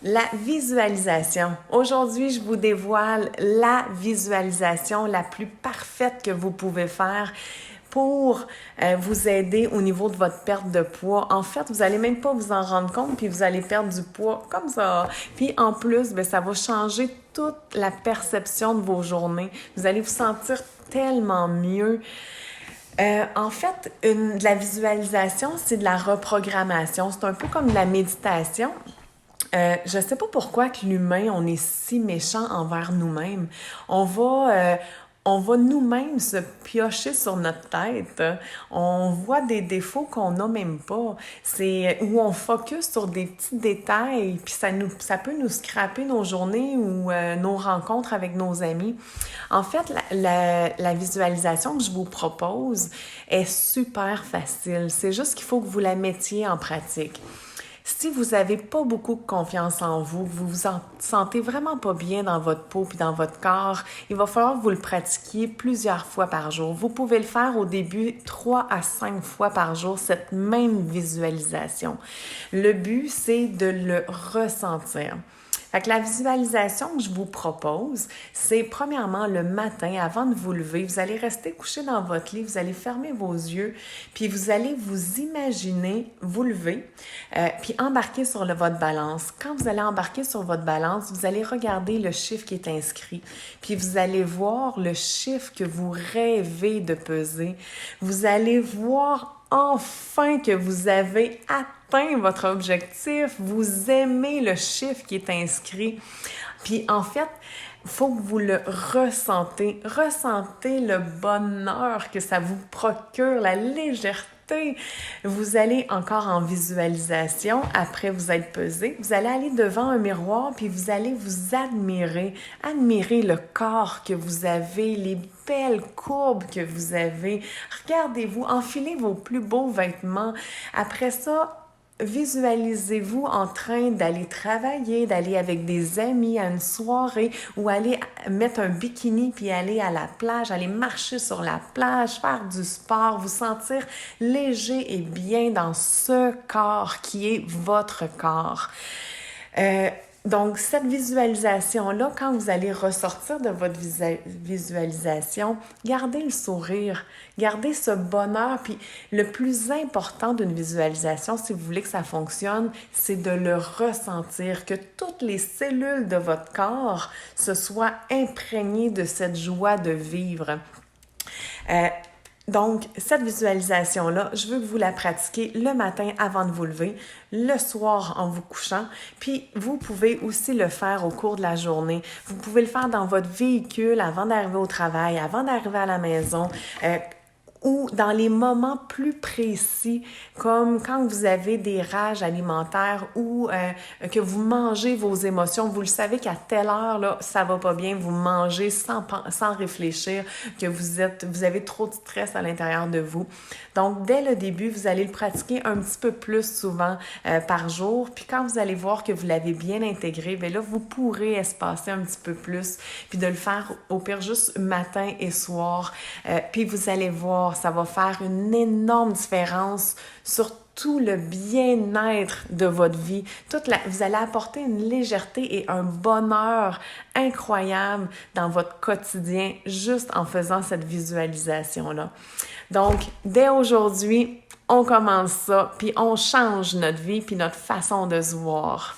La visualisation. Aujourd'hui, je vous dévoile la visualisation la plus parfaite que vous pouvez faire pour vous aider au niveau de votre perte de poids. En fait, vous n'allez même pas vous en rendre compte, puis vous allez perdre du poids comme ça. Puis en plus, bien, ça va changer toute la perception de vos journées. Vous allez vous sentir tellement mieux. En fait, de la visualisation, c'est de la reprogrammation. C'est un peu comme de la méditation. Je ne sais pas pourquoi que l'humain, on est si méchant envers nous-mêmes. On va nous-mêmes se piocher sur notre tête. On voit des défauts qu'on n'a même pas. C'est où on focus sur des petits détails, puis ça peut nous scraper nos journées ou nos rencontres avec nos amis. En fait, la visualisation que je vous propose est super facile. C'est juste qu'il faut que vous la mettiez en pratique. Si vous n'avez pas beaucoup de confiance en vous, vous vous sentez vraiment pas bien dans votre peau puis dans votre corps, il va falloir que vous le pratiquiez plusieurs fois par jour. Vous pouvez le faire au début 3 à 5 fois par jour, cette même visualisation. Le but, c'est de le ressentir. Fait que la visualisation que je vous propose, c'est premièrement le matin, avant de vous lever, vous allez rester couché dans votre lit, vous allez fermer vos yeux, puis vous allez vous imaginer vous lever, puis embarquer sur votre balance. Quand vous allez embarquer sur votre balance, vous allez regarder le chiffre qui est inscrit, puis vous allez voir le chiffre que vous rêvez de peser. Vous allez voir enfin que vous avez atteint votre objectif, vous aimez le chiffre qui est inscrit. Puis en fait, il faut que vous le ressentez. Ressentez le bonheur que ça vous procure, la légèreté. Vous allez encore en visualisation, après vous être pesé, vous allez aller devant un miroir puis vous allez vous admirer. Admirez le corps que vous avez, les belles courbes que vous avez. Regardez-vous, enfilez vos plus beaux vêtements. Après ça, visualisez-vous en train d'aller travailler, d'aller avec des amis à une soirée ou aller mettre un bikini puis aller à la plage, aller marcher sur la plage, faire du sport, vous sentir léger et bien dans ce corps qui est votre corps. Donc, cette visualisation-là, quand vous allez ressortir de votre visualisation, gardez le sourire, gardez ce bonheur. Puis, le plus important d'une visualisation, si vous voulez que ça fonctionne, c'est de le ressentir, que toutes les cellules de votre corps se soient imprégnées de cette joie de vivre. Donc, cette visualisation-là, je veux que vous la pratiquiez le matin avant de vous lever, le soir en vous couchant, puis vous pouvez aussi le faire au cours de la journée. Vous pouvez le faire dans votre véhicule avant d'arriver au travail, avant d'arriver à la maison, ou dans les moments plus précis, comme quand vous avez des rages alimentaires ou que vous mangez vos émotions, vous le savez qu'à telle heure, là, ça va pas bien, vous mangez sans réfléchir, que vous avez trop de stress à l'intérieur de vous. Donc, dès le début, vous allez le pratiquer un petit peu plus souvent par jour, puis quand vous allez voir que vous l'avez bien intégré, bien là, vous pourrez espacer un petit peu plus, puis de le faire au pire juste matin et soir, puis vous allez voir, ça va faire une énorme différence sur tout le bien-être de votre vie. Vous allez apporter une légèreté et un bonheur incroyable dans votre quotidien juste en faisant cette visualisation-là. Donc, dès aujourd'hui, on commence ça, puis on change notre vie, puis notre façon de se voir.